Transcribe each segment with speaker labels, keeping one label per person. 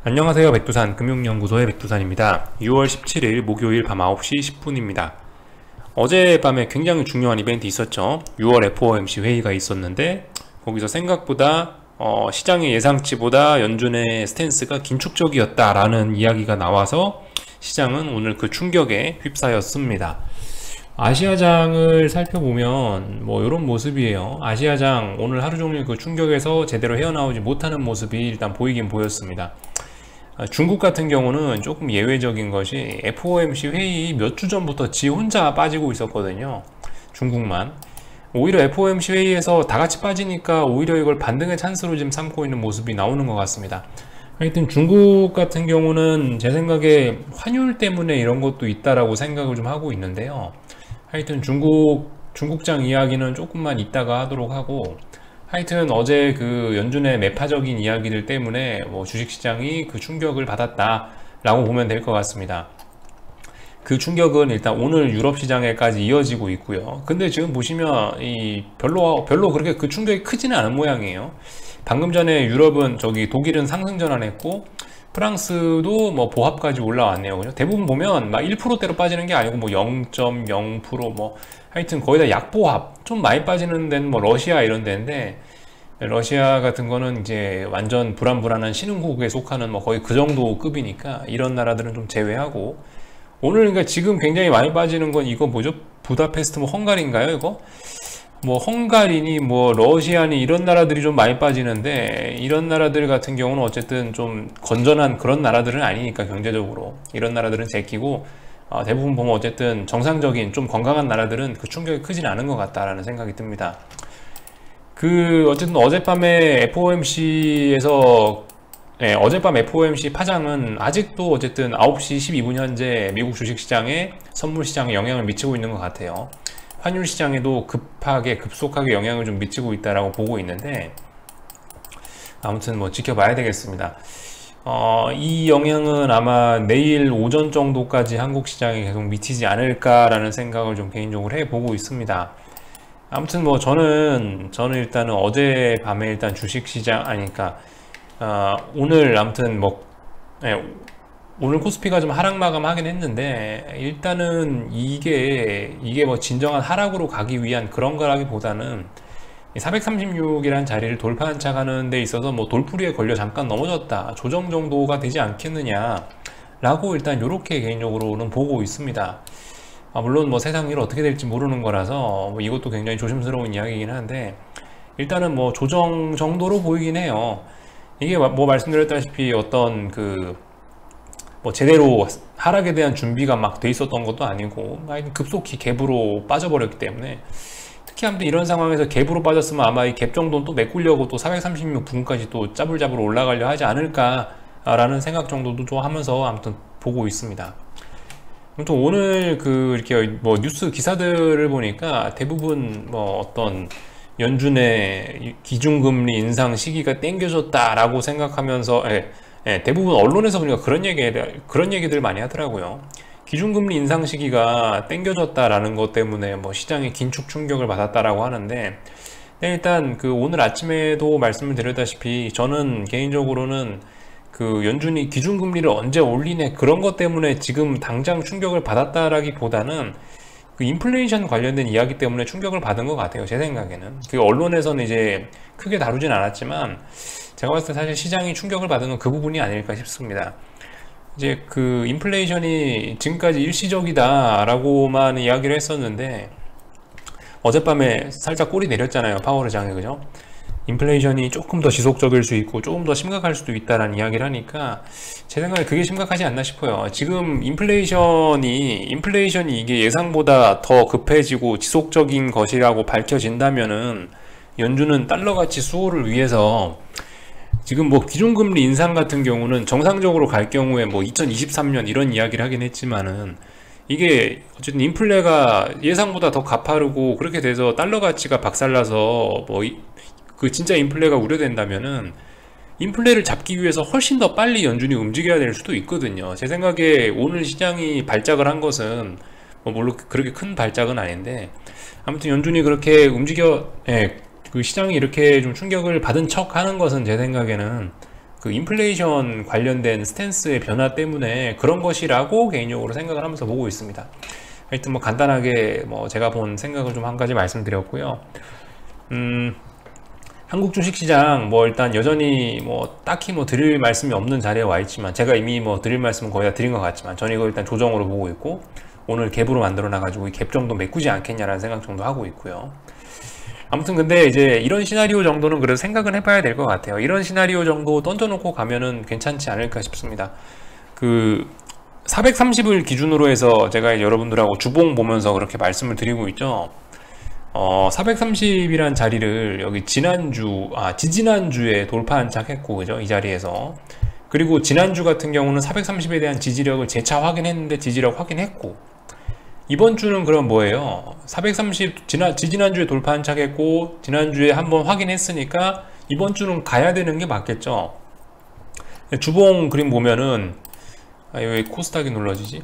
Speaker 1: 안녕하세요. 백두산 금융연구소의 백두산입니다. 6월 17일 목요일 밤 9시 10분입니다. 어젯밤에 굉장히 중요한 이벤트 있었죠. 6월 FOMC 회의가 있었는데 거기서 생각보다 시장의 예상치보다 연준의 스탠스가 긴축적이었다라는 이야기가 나와서 시장은 오늘 그 충격에 휩싸였습니다. 아시아장을 살펴보면 뭐 이런 모습이에요. 아시아장 오늘 하루 종일 그 충격에서 제대로 헤어나오지 못하는 모습이 일단 보이긴 보였습니다. 중국 같은 경우는 조금 예외적인 것이 FOMC 회의 몇 주 전부터 지 혼자 빠지고 있었거든요. 중국만. 오히려 FOMC 회의에서 다 같이 빠지니까 오히려 이걸 반등의 찬스로 지금 삼고 있는 모습이 나오는 것 같습니다. 하여튼 중국 같은 경우는 제 생각에 환율 때문에 이런 것도 있다라고 생각을 좀 하고 있는데요. 하여튼 중국장 이야기는 조금만 이따가 하도록 하고, 하여튼 어제 그 연준의 매파적인 이야기들 때문에 뭐 주식시장이 그 충격을 받았다라고 보면 될 것 같습니다. 그 충격은 일단 오늘 유럽 시장에까지 이어지고 있고요. 근데 지금 보시면 별로 그렇게 그 충격이 크지는 않은 모양이에요. 방금 전에 유럽은 독일은 상승 전환했고 프랑스도 뭐 보합까지 올라왔네요. 그죠? 대부분 보면 막 1%대로 빠지는 게 아니고 뭐 0.0% 뭐 하여튼 거의 다 약보합, 좀 많이 빠지는 데는 뭐 러시아 이런 데인데, 러시아 같은 거는 이제 완전 불안한 신흥국에 속하는 뭐 거의 그 정도 급이니까 이런 나라들은 좀 제외하고, 오늘 그러니까 지금 굉장히 많이 빠지는 건 이거 뭐죠? 부다페스트 뭐 헝가리인가요 이거? 뭐 헝가리니 뭐 러시아니 이런 나라들이 좀 많이 빠지는데, 이런 나라들 같은 경우는 어쨌든 좀 건전한 그런 나라들은 아니니까 경제적으로 이런 나라들은 제끼고, 대부분 보면 어쨌든 정상적인 좀 건강한 나라들은 그 충격이 크진 않은 것 같다라는 생각이 듭니다. 어쨌든 어젯밤에 FOMC에서 어젯밤 FOMC 파장은 아직도 어쨌든 9시 12분 현재 미국 주식시장에 선물시장에 영향을 미치고 있는 것 같아요. 환율 시장에도 급속하게 영향을 좀 미치고 있다라고 보고 있는데, 아무튼 뭐 지켜봐야 되겠습니다. 이 영향은 아마 내일 오전 정도까지 한국 시장에 계속 미치지 않을까라는 생각을 좀 개인적으로 해보고 있습니다. 아무튼 뭐 저는 일단은 어젯밤에 일단 주식시장 오늘 아무튼 뭐 오늘 코스피가 좀 하락 마감하긴 했는데, 일단은 이게 뭐 진정한 하락으로 가기 위한 그런 거라기보다는 436이라는 자리를 돌파한착하는 데 있어서 뭐 돌풀이에 걸려 잠깐 넘어졌다, 조정 정도가 되지 않겠느냐 라고 일단 이렇게 개인적으로는 보고 있습니다. 물론 뭐 세상 일 어떻게 될지 모르는 거라서 뭐 이것도 굉장히 조심스러운 이야기이긴 한데, 일단은 뭐 조정 정도로 보이긴 해요. 이게 뭐 말씀드렸다시피 어떤 뭐 제대로 하락에 대한 준비가 막 돼 있었던 것도 아니고 급속히 갭으로 빠져버렸기 때문에, 특히 아무튼 이런 상황에서 갭으로 빠졌으면 아마 이 갭 정도는 또 메꾸려고 또 436 부근까지 또 짜불짜불 올라가려 하지 않을까라는 생각 정도도 좀 하면서 아무튼 보고 있습니다. 아무튼 오늘 이렇게 뭐 뉴스 기사들을 보니까 대부분 뭐 어떤 연준의 기준금리 인상 시기가 땡겨졌다라고 생각하면서, 대부분 언론에서 보니까 그런 얘기들 많이 하더라고요. 기준금리 인상 시기가 땡겨졌다라는 것 때문에 뭐 시장에 긴축 충격을 받았다라고 하는데, 일단 오늘 아침에도 말씀을 드렸다시피 저는 개인적으로는 연준이 기준금리를 언제 올리네 그런 것 때문에 지금 당장 충격을 받았다라기보다는 인플레이션 관련된 이야기 때문에 충격을 받은 것 같아요. 제 생각에는 언론에서는 이제 크게 다루진 않았지만 제가 봤을 때 사실 시장이 충격을 받은 건 그 부분이 아닐까 싶습니다. 이제 인플레이션이 지금까지 일시적이다 라고만 이야기를 했었는데, 어젯밤에 살짝 꼬리 내렸잖아요, 파월 의장이. 그죠? 인플레이션이 조금 더 지속적일 수 있고 조금 더 심각할 수도 있다라는 이야기를 하니까 제 생각에 그게 심각하지 않나 싶어요. 지금 인플레이션이 이게 예상보다 더 급해지고 지속적인 것이라고 밝혀진다면은 연준은 달러가치 수호를 위해서 지금 뭐 기준금리 인상 같은 경우는 정상적으로 갈 경우에 뭐 2023년 이런 이야기를 하긴 했지만은, 이게 어쨌든 인플레가 예상보다 더 가파르고 그렇게 돼서 달러 가치가 박살나서 뭐 진짜 인플레가 우려된다면은 인플레를 잡기 위해서 훨씬 더 빨리 연준이 움직여야 될 수도 있거든요. 제 생각에 오늘 시장이 발작을 한 것은 뭐 물론 그렇게 큰 발작은 아닌데, 아무튼 연준이 그렇게 시장이 이렇게 좀 충격을 받은 척 하는 것은 제 생각에는 그 인플레이션 관련된 스탠스의 변화 때문에 그런 것이라고 개인적으로 생각을 하면서 보고 있습니다. 하여튼 뭐 간단하게 뭐 제가 본 생각을 좀 한 가지 말씀드렸고요. 한국 주식시장 뭐 일단 여전히 뭐 딱히 뭐 드릴 말씀이 없는 자리에 와 있지만, 제가 이미 뭐 드릴 말씀은 거의 다 드린 것 같지만 저는 이거 일단 조정으로 보고 있고, 오늘 갭으로 만들어 놔가지고 이 갭 정도 메꾸지 않겠냐라는 생각 정도 하고 있고요. 아무튼 근데 이제 이런 시나리오 정도는 그래도 생각은 해봐야 될 것 같아요. 이런 시나리오 정도 던져놓고 가면은 괜찮지 않을까 싶습니다. 그 430을 기준으로 해서 제가 여러분들하고 주봉 보면서 그렇게 말씀을 드리고 있죠. 430이란 자리를 여기 지지난주에 돌파 안착했고, 그죠? 이 자리에서. 그리고 지난주 같은 경우는 430에 대한 지지력을 재차 확인했는데 지지력 확인했고, 이번 주는 그럼 뭐예요? 430 지지난주에 돌파 안착했고 지난주에 한번 확인했으니까 이번 주는 가야 되는 게 맞겠죠. 주봉 그림 보면은 왜 코스닥이 눌러지지?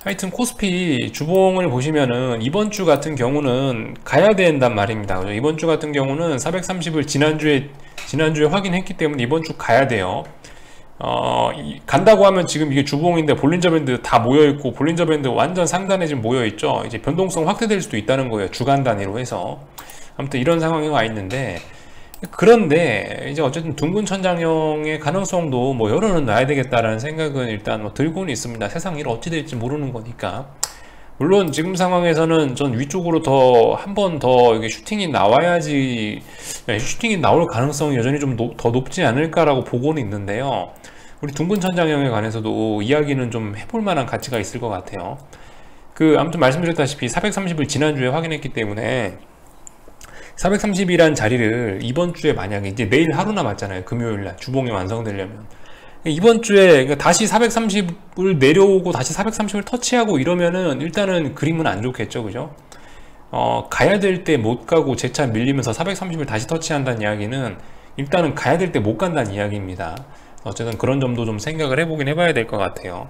Speaker 1: 하여튼 코스피 주봉을 보시면은 이번 주 같은 경우는 가야 된단 말입니다. 그죠? 이번 주 같은 경우는 430을 지난주에 확인했기 때문에 이번 주 가야 돼요. 간다고 하면 지금 이게 주봉인데 볼린저 밴드 다 모여있고, 볼린저 밴드 완전 상단에 지금 모여있죠. 이제 변동성 확대될 수도 있다는 거예요, 주간 단위로 해서. 아무튼 이런 상황에 와 있는데, 그런데 이제 어쨌든 둥근 천장형의 가능성도 뭐 열어는 놔야 되겠다라는 생각은 일단 뭐 들고는 있습니다. 세상 일 어찌 될지 모르는 거니까. 물론 지금 상황에서는 전 위쪽으로 한 번 더 이게 슈팅이 나와야지, 슈팅이 나올 가능성이 여전히 좀 더 높지 않을까라고 보고는 있는데요. 우리 둥근 천장형에 관해서도 이야기는 좀 해볼 만한 가치가 있을 것 같아요. 아무튼 말씀드렸다시피 430을 지난주에 확인했기 때문에 430이란 자리를 이번 주에 만약에 이제 내일 하루 남았잖아요. 금요일날 주봉이 완성되려면 이번 주에 다시 430을 내려오고 다시 430을 터치하고 이러면은 일단은 그림은 안 좋겠죠, 그죠? 가야 될 때 못 가고 재차 밀리면서 430을 다시 터치한다는 이야기는 일단은 가야 될 때 못 간다는 이야기입니다. 어쨌든 그런 점도 좀 생각을 해봐야 될 것 같아요.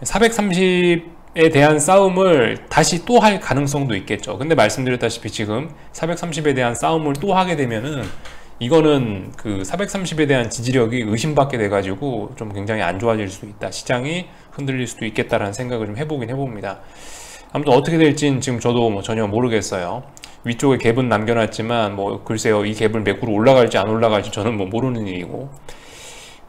Speaker 1: 430에 대한 싸움을 다시 또 할 가능성도 있겠죠. 근데 말씀드렸다시피 지금 430에 대한 싸움을 또 하게 되면은 이거는 그 430에 대한 지지력이 의심받게 돼가지고 좀 굉장히 안 좋아질 수도 있다, 시장이 흔들릴 수도 있겠다라는 생각을 좀 해봅니다. 아무튼 어떻게 될진 지금 저도 뭐 전혀 모르겠어요. 위쪽에 갭은 남겨놨지만 뭐 글쎄요, 이 갭을 매꾸로 올라갈지 안 올라갈지 저는 뭐 모르는 일이고,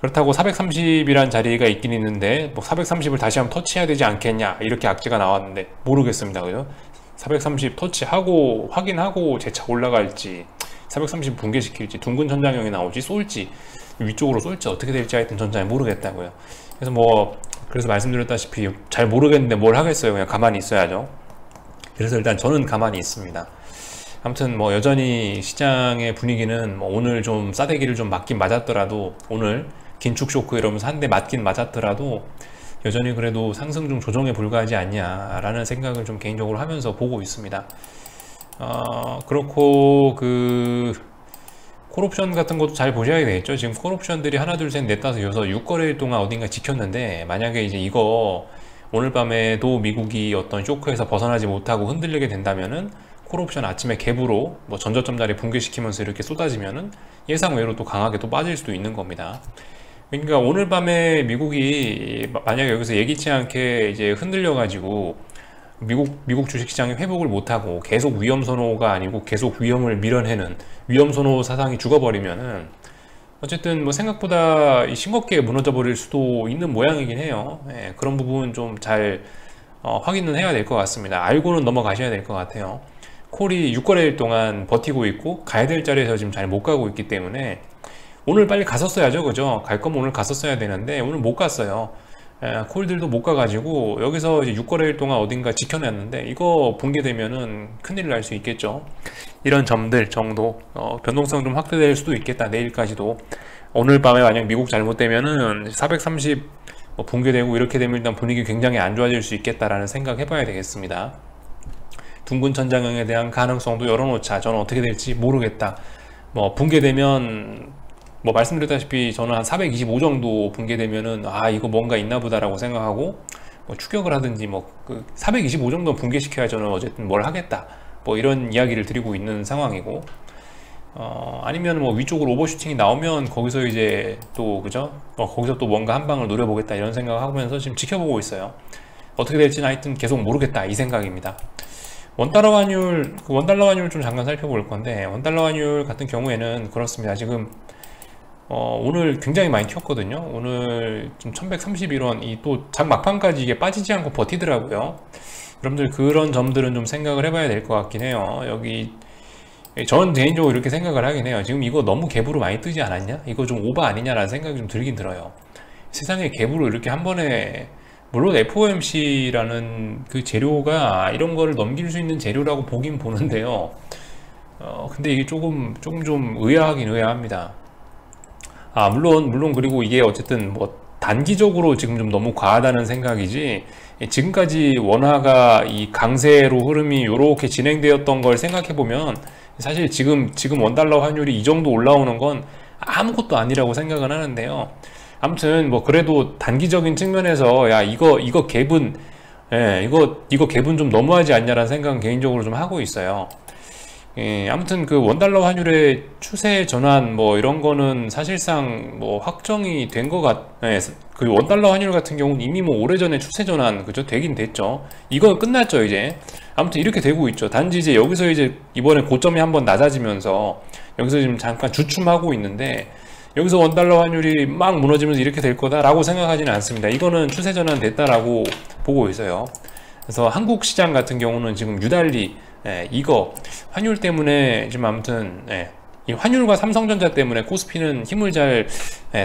Speaker 1: 그렇다고 430이란 자리가 있긴 있는데 뭐 430을 다시 한번 터치해야 되지 않겠냐 이렇게 악재가 나왔는데 모르겠습니다, 그죠? 430 터치하고 확인하고 재차 올라갈지, 430 붕괴시킬지, 둥근 천장형이 나올지, 쏠지, 위쪽으로 쏠지 어떻게 될지 하여튼 전 잘 모르겠다고요. 그래서 말씀드렸다시피 잘 모르겠는데 뭘 하겠어요. 그냥 가만히 있어야죠. 그래서 일단 저는 가만히 있습니다. 아무튼 뭐 여전히 시장의 분위기는 뭐 오늘 좀 싸대기를 좀 맞긴 맞았더라도, 오늘 긴축 쇼크 이러면서 한 대 맞긴 맞았더라도 여전히 그래도 상승 중 조정에 불과하지 않냐라는 생각을 좀 개인적으로 하면서 보고 있습니다. 그렇고 콜옵션 같은 것도 잘 보셔야 되겠죠. 지금 콜옵션들이 하나 둘 셋 넷 다섯 여섯 6거래일 동안 어딘가 지켰는데, 만약에 이제 이거 오늘 밤에도 미국이 어떤 쇼크에서 벗어나지 못하고 흔들리게 된다면은 콜옵션 아침에 갭으로 뭐 전저점 자리 붕괴시키면서 이렇게 쏟아지면은 예상 외로 또 강하게 또 빠질 수도 있는 겁니다. 그러니까 오늘 밤에 미국이 만약에 여기서 예기치 않게 이제 흔들려 가지고 미국 주식시장이 회복을 못하고 계속 위험선호가 아니고 계속 위험을 밀어내는 위험선호 사상이 죽어버리면은 어쨌든 뭐 생각보다 싱겁게 무너져 버릴 수도 있는 모양이긴 해요. 그런 부분 좀 잘 확인은 해야 될 것 같습니다. 알고는 넘어가셔야 될 것 같아요. 콜이 6거래일 동안 버티고 있고 가야 될 자리에서 지금 잘 못 가고 있기 때문에 오늘 빨리 갔었어야죠, 그죠? 갈 거면 오늘 갔었어야 되는데 오늘 못 갔어요. 콜들도 못 가가지고 여기서 이제 6거래일 동안 어딘가 지켜놨는데 이거 붕괴되면은 큰일 날 수 있겠죠. 이런 점들 정도 변동성 좀 확대될 수도 있겠다, 내일까지도. 오늘 밤에 만약 미국 잘못되면은 430 붕괴되고 이렇게 되면 일단 분위기 굉장히 안 좋아질 수 있겠다라는 생각 해봐야 되겠습니다. 둥근 천장형에 대한 가능성도 열어놓자. 저는 어떻게 될지 모르겠다. 붕괴되면 말씀드렸다시피 저는 한 425 정도 붕괴되면은 이거 뭔가 있나 보다라고 생각하고 추격을 하든지 425 정도 붕괴시켜야 저는 어쨌든 뭘 하겠다, 이런 이야기를 드리고 있는 상황이고, 아니면 뭐 위쪽으로 오버슈팅이 나오면 거기서 이제 또 그죠? 거기서 또 뭔가 한 방을 노려보겠다 이런 생각을 하면서 지금 지켜보고 있어요. 어떻게 될지는 하여튼 계속 모르겠다 이 생각입니다. 원달러 환율 좀 잠깐 살펴볼 건데, 원달러 환율 같은 경우에는 그렇습니다. 지금 오늘 굉장히 많이 튀었거든요. 오늘 좀 1131원, 이 또 장 막판까지 이게 빠지지 않고 버티더라고요. 여러분들 그런 점들은 좀 생각을 해봐야 될 것 같긴 해요. 여기 저는 개인적으로 이렇게 생각을 하긴 해요. 지금 이거 너무 갭으로 많이 뜨지 않았냐? 이거 좀 오버 아니냐라는 생각이 좀 들긴 들어요. 세상에 갭으로 이렇게 한 번에, 물론 FOMC라는 그 재료가 이런 거를 넘길 수 있는 재료라고 보긴 보는데요. 근데 이게 조금 좀 의아하긴 의아합니다. 물론 그리고 이게 어쨌든 뭐 단기적으로 지금 좀 너무 과하다는 생각이지, 지금까지 원화가 이 강세로 흐름이 이렇게 진행되었던 걸 생각해 보면 사실 지금 원달러 환율이 이 정도 올라오는 건 아무것도 아니라고 생각은 하는데요. 아무튼 뭐 그래도 단기적인 측면에서 야 이거 갭은 이거 갭은 좀 너무하지 않냐라는 생각은 개인적으로 좀 하고 있어요. 아무튼 그 원달러 환율의 추세 전환 뭐 이런 거는 사실상 뭐 확정이 된 것 그 원달러 환율 같은 경우는 이미 뭐 오래전에 추세 전환 그죠 되긴 됐죠. 이거 끝났죠 이제. 아무튼 이렇게 되고 있죠. 단지 이제 여기서 이제 이번에 고점이 한번 낮아지면서 여기서 지금 잠깐 주춤하고 있는데, 여기서 원달러 환율이 막 무너지면서 이렇게 될 거다라고 생각하지는 않습니다. 이거는 추세 전환 됐다라고 보고 있어요. 그래서 한국 시장 같은 경우는 지금 유달리 이거 환율 때문에 지금 아무튼 이 환율과 삼성전자 때문에 코스피는 힘을 잘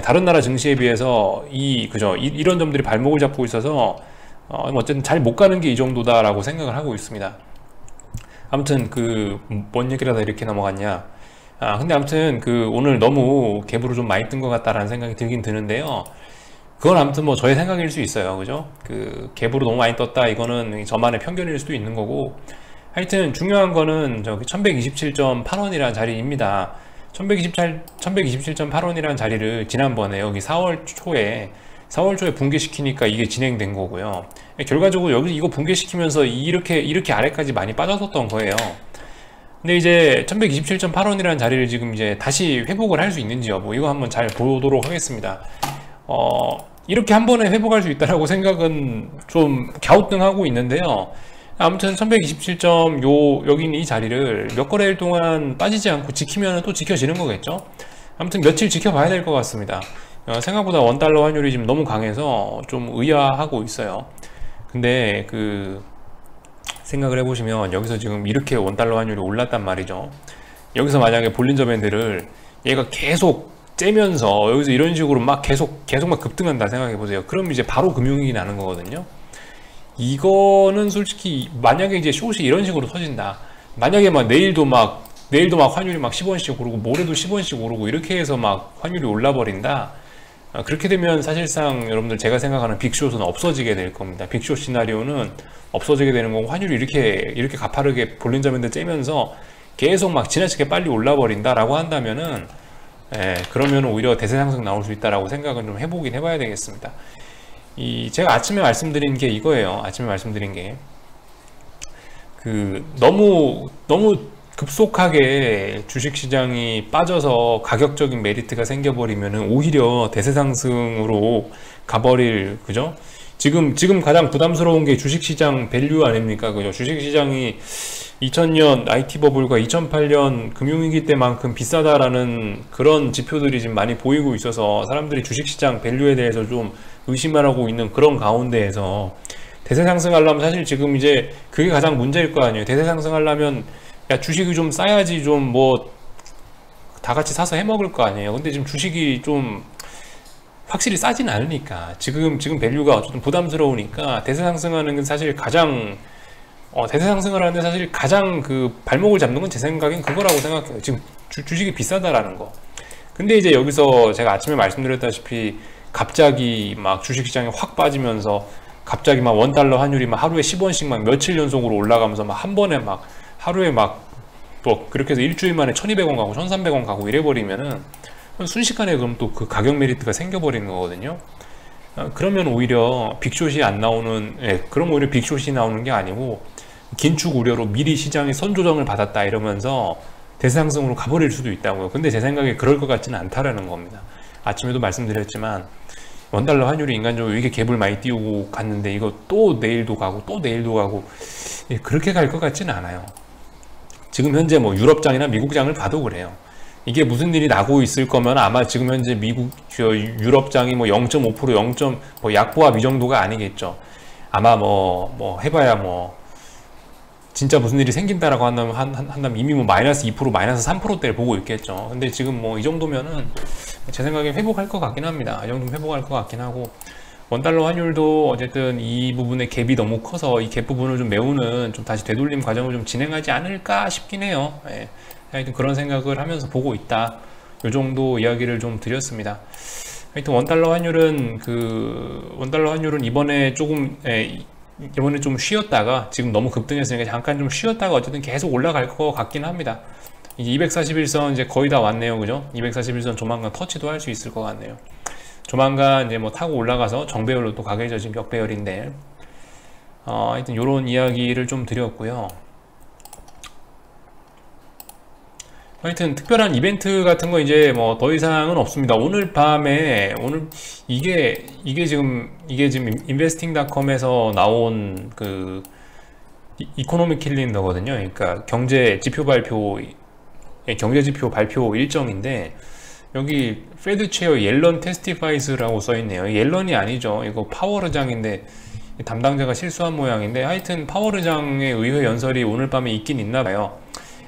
Speaker 1: 다른 나라 증시에 비해서 이런 점들이 발목을 잡고 있어서 어쨌든 잘 못 가는 게 이 정도다라고 생각을 하고 있습니다. 아무튼 뭔 얘기를 하다 이렇게 넘어갔냐. 근데 아무튼 오늘 너무 갭으로 좀 많이 뜬 것 같다라는 생각이 들긴 드는데요. 그건 아무튼 뭐 저의 생각일 수 있어요. 그죠? 갭으로 너무 많이 떴다. 이거는 저만의 편견일 수도 있는 거고. 하여튼 중요한 거는 저기 1127.8원이라는 자리입니다. 1127.8원이라는 자리를 지난번에 여기 4월 초에 붕괴시키니까 이게 진행된 거고요. 결과적으로 여기 이거 붕괴시키면서 이렇게 아래까지 많이 빠졌었던 거예요. 근데 이제 1127.8원이라는 자리를 지금 이제 다시 회복을 할 수 있는지 여부, 이거 한번 잘 보도록 하겠습니다. 이렇게 한 번에 회복할 수 있다라고 생각은 좀 갸우뚱하고 있는데요. 아무튼 1127점 여기 있는 이 자리를 몇 거래일 동안 빠지지 않고 지키면 또 지켜지는 거겠죠. 아무튼 며칠 지켜봐야 될 것 같습니다. 생각보다 원달러 환율이 지금 너무 강해서 좀 의아하고 있어요. 근데 생각을 해보시면 여기서 지금 이렇게 원달러 환율이 올랐단 말이죠. 여기서 만약에 볼린저 밴드를 얘가 계속 째면서 여기서 이런 식으로 막 계속 막 급등한다 생각해보세요. 그럼 이제 바로 금융위기 나는 거거든요. 이거는 솔직히 만약에 이제 숏이 이런 식으로 터진다, 만약에 막 내일도 막 환율이 막 10원씩 오르고 모레도 10원씩 오르고 이렇게 해서 막 환율이 올라 버린다, 그렇게 되면 사실상 여러분들 제가 생각하는 빅숏은 없어지게 될 겁니다. 빅숏 시나리오는 없어지게 되는 거고, 환율이 이렇게 가파르게 볼린저 밴드 째면서 계속 막 지나치게 빨리 올라 버린다라고 한다면은 그러면 오히려 대세 상승 나올 수 있다라고 생각은 좀 해보긴 해봐야 되겠습니다. 제가 아침에 말씀드린 게 이거예요. 아침에 말씀드린 게 너무 급속하게 주식시장이 빠져서 가격적인 메리트가 생겨버리면은 오히려 대세 상승으로 가버릴, 그죠? 지금 가장 부담스러운 게 주식시장 밸류 아닙니까? 그죠? 주식시장이 2000년 IT 버블과 2008년 금융위기 때만큼 비싸다라는 그런 지표들이 지금 많이 보이고 있어서 사람들이 주식시장 밸류에 대해서 좀 의심하고 있는 그런 가운데에서 대세 상승하려면 사실 지금 이제 그게 가장 문제일 거 아니에요. 대세 상승하려면 야 주식이 좀 싸야지 좀 뭐 다 같이 사서 해먹을 거 아니에요. 근데 지금 주식이 좀 확실히 싸진 않으니까 지금 밸류가 어쨌든 부담스러우니까 대세 상승하는 건 사실 가장 대세 상승을 하는데 사실 가장 발목을 잡는 건 제 생각엔 그거라고 생각해요. 지금 주식이 비싸다라는 거. 근데 이제 여기서 제가 아침에 말씀드렸다시피 갑자기 막 주식시장이 확 빠지면서 갑자기 막 원달러 환율이 막 하루에 10원씩 막 며칠 연속으로 올라가면서 막 한 번에 막 하루에 막 또 그렇게 해서 일주일 만에 1200원 가고 1300원 가고 이래버리면은 순식간에 그럼 또 가격 메리트가 생겨버리는 거거든요. 그러면 오히려 빅숏이 안 나오는, 그럼 오히려 빅숏이 나오는 게 아니고 긴축 우려로 미리 시장이 선조정을 받았다 이러면서 대상승으로 가버릴 수도 있다고요. 근데 제 생각에 그럴 것 같지는 않다라는 겁니다. 아침에도 말씀드렸지만 원달러 환율이 인간적으로 이게 갭을 많이 띄우고 갔는데 이거 또 내일도 가고 또 내일도 가고 그렇게 갈 것 같지는 않아요. 지금 현재 뭐 유럽장이나 미국장을 봐도 그래요. 이게 무슨 일이 나고 있을 거면 아마 지금 현재 유럽장이 뭐 0.5% 0. 뭐 약보합 이 정도가 아니겠죠. 아마 뭐 해봐야 뭐 진짜 무슨 일이 생긴다라고 한다면 이미 뭐 마이너스 2% 마이너스 3%대를 보고 있겠죠. 근데 지금 뭐 이 정도면은 제 생각에 회복할 것 같긴 합니다. 이 정도면 회복할 것 같긴 하고, 원달러 환율도 어쨌든 이 부분의 갭이 너무 커서 이 갭 부분을 좀 메우는 좀 다시 되돌림 과정을 좀 진행하지 않을까 싶긴 해요. 예. 하여튼 그런 생각을 하면서 보고 있다. 요 정도 이야기를 좀 드렸습니다. 하여튼 원달러 환율은 이번에 조금 이번에 좀 쉬었다가 지금 너무 급등했으니까 잠깐 좀 쉬었다가 어쨌든 계속 올라갈 것 같긴 합니다. 이제 241선 이제 거의 다 왔네요. 그죠? 241선 조만간 터치도 할 수 있을 것 같네요. 조만간 이제 뭐 타고 올라가서 정배열로 또 가겠죠. 지금 역배열인데. 하여튼 요런 이야기를 좀 드렸고요. 하여튼 특별한 이벤트 같은 거 이제 뭐 더 이상은 없습니다. 오늘 밤에 이게 지금 investing.com에서 나온 그 이코노미 캘린더거든요. 그러니까 경제 지표 발표 일정인데 여기 페드 체어 옐런 테스티파이스라고 써 있네요. 옐런이 아니죠. 이거 파월의장인데 담당자가 실수한 모양인데, 하여튼 파월의장의 의회 연설이 오늘 밤에 있긴 있나 봐요.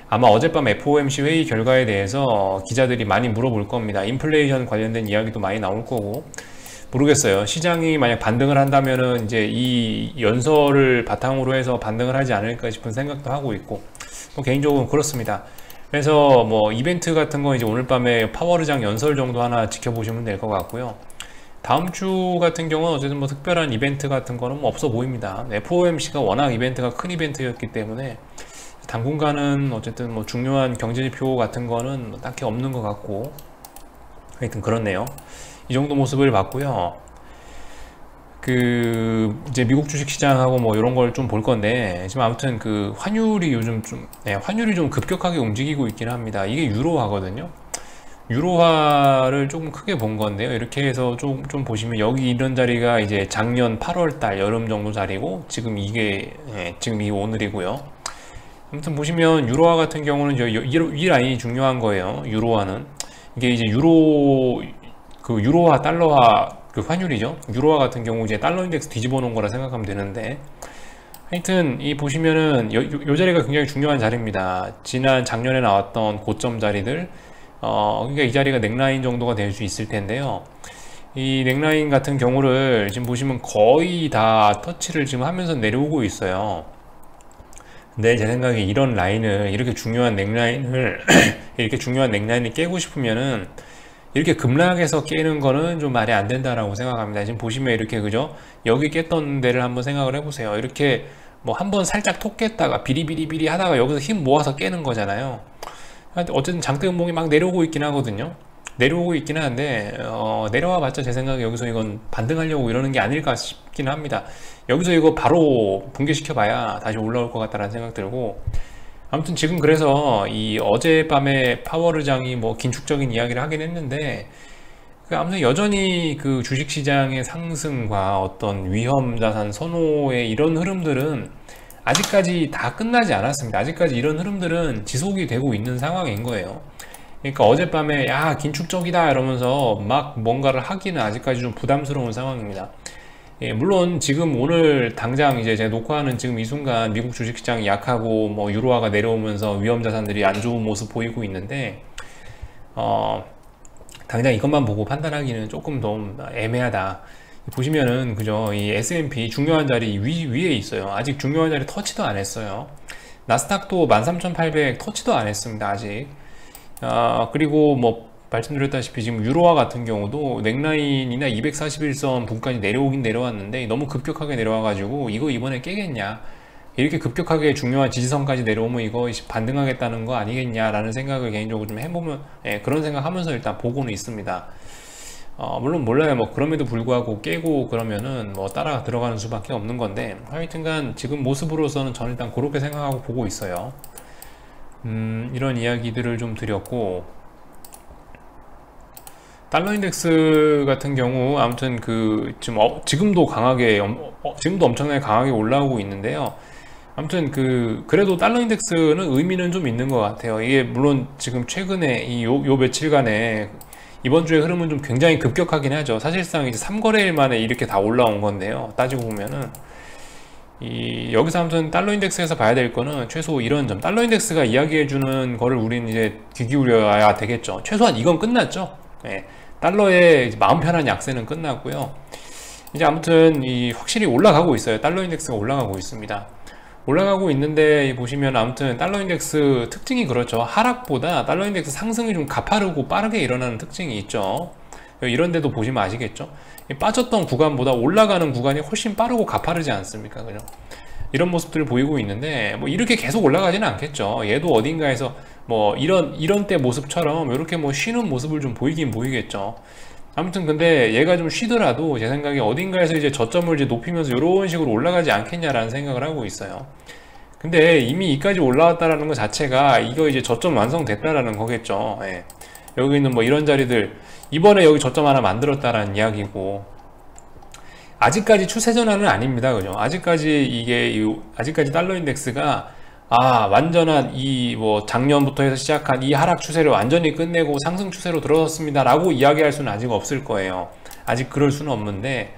Speaker 1: 아마 어젯밤 FOMC 회의 결과에 대해서 기자들이 많이 물어볼 겁니다. 인플레이션 관련된 이야기도 많이 나올 거고, 모르겠어요. 시장이 만약 반등을 한다면은 이제 이 연설을 바탕으로 해서 반등을 하지 않을까 싶은 생각도 하고 있고, 뭐 개인적으로 그렇습니다. 그래서 뭐 이벤트 같은 거 이제 오늘 밤에 파월의장 연설 정도 하나 지켜보시면 될 것 같고요. 다음 주 같은 경우는 어쨌든 뭐 특별한 이벤트 같은 거는 뭐 없어 보입니다. FOMC가 워낙 이벤트가 큰 이벤트였기 때문에 당분간은 어쨌든 뭐 중요한 경제지표 같은 거는 뭐 딱히 없는 것 같고, 하여튼 그렇네요. 이 정도 모습을 봤고요. 이제 미국 주식시장하고 뭐 이런 걸 좀 볼 건데, 지금 아무튼 환율이 요즘 환율이 좀 급격하게 움직이고 있긴 합니다. 이게 유로화거든요. 유로화를 조금 크게 본 건데요. 이렇게 해서 좀 보시면 여기 이런 자리가 이제 작년 8월달 여름 정도 자리고, 지금 지금 이 오늘이고요. 아무튼 보시면 유로화 같은 경우는 이 라인이 중요한 거예요. 유로화는 이게 이제 유로화 달러화 환율이죠. 유로화 같은 경우 이제 달러 인덱스 뒤집어 놓은 거라 생각하면 되는데, 하여튼 이 보시면은 요 자리가 굉장히 중요한 자리입니다. 작년에 나왔던 고점 자리들, 그러니까 이 자리가 넥라인 정도가 될 수 있을 텐데요. 이 넥라인 같은 경우를 지금 보시면 거의 다 터치를 지금 하면서 내려오고 있어요. 근데 제 생각에 이런 라인을, 이렇게 중요한 넥라인을 깨고 싶으면은 이렇게 급락해서 깨는 거는 좀 말이 안 된다라고 생각합니다. 지금 보시면 이렇게, 그죠? 여기 깼던 데를 한번 생각을 해보세요. 이렇게 뭐 한번 살짝 톡 깼다가 비리비리비리 하다가 여기서 힘 모아서 깨는 거잖아요. 어쨌든 장대 음봉이 막 내려오고 있긴 하거든요. 내려오고 있긴 한데 내려와 봤자 제 생각에 여기서 이건 반등하려고 이러는 게 아닐까 싶긴 합니다. 여기서 이거 바로 붕괴시켜 봐야 다시 올라올 것 같다는 생각 들고, 아무튼 지금 그래서 이 어젯밤에 파월의장이 뭐 긴축적인 이야기를 하긴 했는데, 아무튼 여전히 주식시장의 상승과 어떤 위험자산 선호의 이런 흐름들은 아직까지 다 끝나지 않았습니다. 아직까지 이런 흐름들은 지속이 되고 있는 상황인 거예요. 그러니까 어젯밤에 야 긴축적이다 이러면서 막 뭔가를 하기는 아직까지 좀 부담스러운 상황입니다. 물론 지금 오늘 당장 이제 제가 녹화하는 지금 이 순간 미국 주식시장이 약하고 뭐 유로화가 내려오면서 위험자산들이 안 좋은 모습 보이고 있는데, 당장 이것만 보고 판단하기는 조금 더 애매하다. 보시면은 그죠, 이 S&P 중요한 자리 위에 있어요. 아직 중요한 자리 터치도 안 했어요. 나스닥도 13,800 터치도 안 했습니다. 아직. 그리고 뭐 말씀드렸다시피 지금 유로화 같은 경우도 넥라인이나 241선 부근까지 내려오긴 내려왔는데 너무 급격하게 내려와 가지고 이거 이번에 깨겠냐, 이렇게 급격하게 중요한 지지선까지 내려오면 이거 반등하겠다는 거 아니겠냐 라는 생각을 개인적으로 좀 해보면, 그런 생각하면서 일단 보고는 있습니다. 물론 몰라요. 뭐 그럼에도 불구하고 깨고 그러면은 뭐 따라 들어가는 수밖에 없는 건데, 하여튼간 지금 모습으로서는 저는 일단 그렇게 생각하고 보고 있어요. 이런 이야기들을 좀 드렸고, 달러 인덱스 같은 경우 아무튼 그 지금도 지금도 엄청나게 강하게 올라오고 있는데요. 아무튼 그래도 달러 인덱스는 의미는 좀 있는 것 같아요. 이게 물론 지금 최근에 요 며칠간에 이번 주의 흐름은 좀 굉장히 급격하긴 하죠. 사실상 이제 3거래일 만에 이렇게 다 올라온 건데요. 따지고 보면은 여기서 아무튼 달러 인덱스에서 봐야 될 거는 최소 이런 점, 달러 인덱스가 이야기해주는 거를 우리는 이제 귀 기울여야 되겠죠. 최소한 이건 끝났죠. 예, 달러의 마음 편한 약세는 끝났고요. 이제 아무튼 확실히 올라가고 있어요. 달러 인덱스가 올라가고 있습니다. 올라가고 있는데 보시면 아무튼 달러 인덱스 특징이 그렇죠. 하락보다 달러 인덱스 상승이 좀 가파르고 빠르게 일어나는 특징이 있죠. 이런 데도 보시면 아시겠죠. 빠졌던 구간보다 올라가는 구간이 훨씬 빠르고 가파르지 않습니까? 그죠? 이런 모습들을 보이고 있는데 뭐 이렇게 계속 올라가지는 않겠죠. 얘도 어딘가에서 뭐 이런 때 모습처럼 이렇게 뭐 쉬는 모습을 좀 보이긴 보이겠죠. 아무튼 근데 얘가 좀 쉬더라도 제 생각에 어딘가에서 이제 저점을 이제 높이면서 이런 식으로 올라가지 않겠냐라는 생각을 하고 있어요. 근데 이미 이까지 올라왔다라는 것 자체가 이거 이제 저점 완성됐다라는 거겠죠. 예. 여기 있는 뭐 이런 자리들 이번에 여기 저점 하나 만들었다라는 이야기고, 아직까지 추세 전환은 아닙니다. 그죠? 아직까지 달러 인덱스가 완전한 뭐 작년부터 해서 시작한 이 하락 추세를 완전히 끝내고 상승 추세로 들어섰습니다 라고 이야기할 수는 아직 없을 거예요. 아직 그럴 수는 없는데,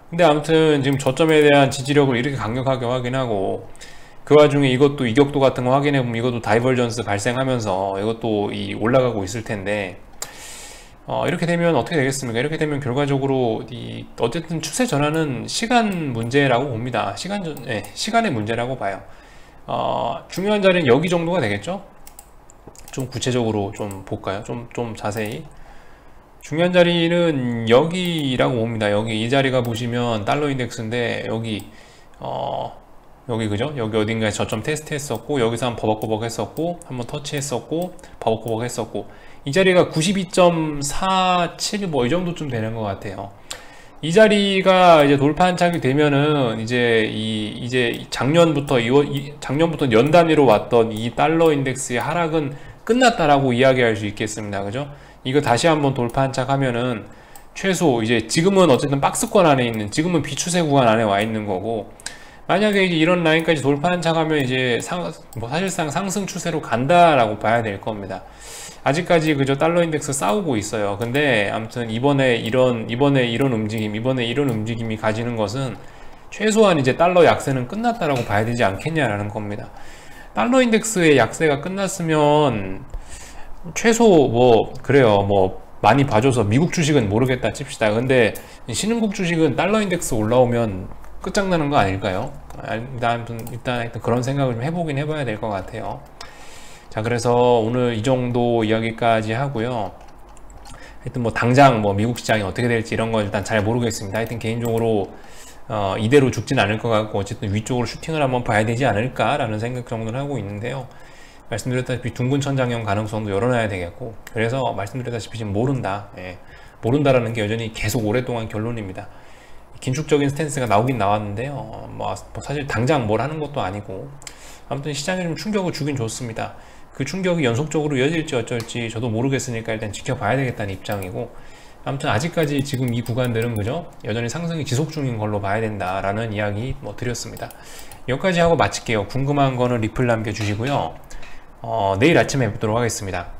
Speaker 1: 근데 아무튼 지금 저점에 대한 지지력을 이렇게 강력하게 확인하고, 그 와중에 이것도 이격도 같은 거 확인해 보면 이것도 다이버전스 발생하면서 이것도 올라가고 있을 텐데, 이렇게 되면 어떻게 되겠습니까? 이렇게 되면 결과적으로 어쨌든 추세 전환은 시간 문제라고 봅니다. 시간의 문제라고 봐요. 중요한 자리는 여기 정도가 되겠죠? 좀 구체적으로 좀 볼까요? 좀 자세히. 중요한 자리는 여기라고 봅니다. 이 자리가 보시면 달러 인덱스인데, 여기 그죠? 여기 어딘가에 저점 테스트 했었고, 여기서 한번 버벅버벅 했었고, 한번 터치했었고, 버벅버벅 했었고, 이 자리가 92.47 뭐 이 정도쯤 되는 것 같아요. 이 자리가 이제 돌파 안착이 되면은 이제 작년부터 연 단위로 왔던 이 달러 인덱스의 하락은 끝났다라고 이야기할 수 있겠습니다. 그죠? 이거 다시 한번 돌파 안착하면은 최소 이제 지금은 어쨌든 박스권 안에 있는, 지금은 비추세 구간 안에 와 있는 거고, 만약에 이제 이런 라인까지 돌파 안착하면 이제 사실상 상승 추세로 간다라고 봐야 될 겁니다. 아직까지 그저 달러 인덱스 싸우고 있어요. 근데 아무튼 이번에 이런 움직임이 가지는 것은 최소한 이제 달러 약세는 끝났다라고 봐야 되지 않겠냐라는 겁니다. 달러 인덱스의 약세가 끝났으면 최소 뭐 그래요, 뭐 많이 봐줘서 미국 주식은 모르겠다 칩시다. 근데 신흥국 주식은 달러 인덱스 올라오면 끝장나는 거 아닐까요? 일단 그런 생각을 좀 해봐야 될 것 같아요. 자, 그래서 오늘 이 정도 이야기까지 하고요. 하여튼 뭐 당장 뭐 미국 시장이 어떻게 될지 이런 건 일단 잘 모르겠습니다. 하여튼 개인적으로 이대로 죽진 않을 것 같고, 어쨌든 위쪽으로 슈팅을 한번 봐야 되지 않을까라는 생각 정도를 하고 있는데요. 말씀드렸다시피 둥근 천장형 가능성도 열어놔야 되겠고, 그래서 말씀드렸다시피 지금 모른다. 모른다라는 게 여전히 계속 오랫동안 결론입니다. 긴축적인 스탠스가 나오긴 나왔는데요. 뭐 사실 당장 뭘 하는 것도 아니고, 아무튼 시장에 좀 충격을 주긴 좋습니다. 그 충격이 연속적으로 이어질지 어쩔지 저도 모르겠으니까 일단 지켜봐야 되겠다는 입장이고, 아무튼 아직까지 지금 이 구간들은 그죠? 여전히 상승이 지속 중인 걸로 봐야 된다라는 이야기 뭐 드렸습니다. 여기까지 하고 마칠게요. 궁금한 거는 리플 남겨주시고요. 내일 아침에 뵙도록 하겠습니다.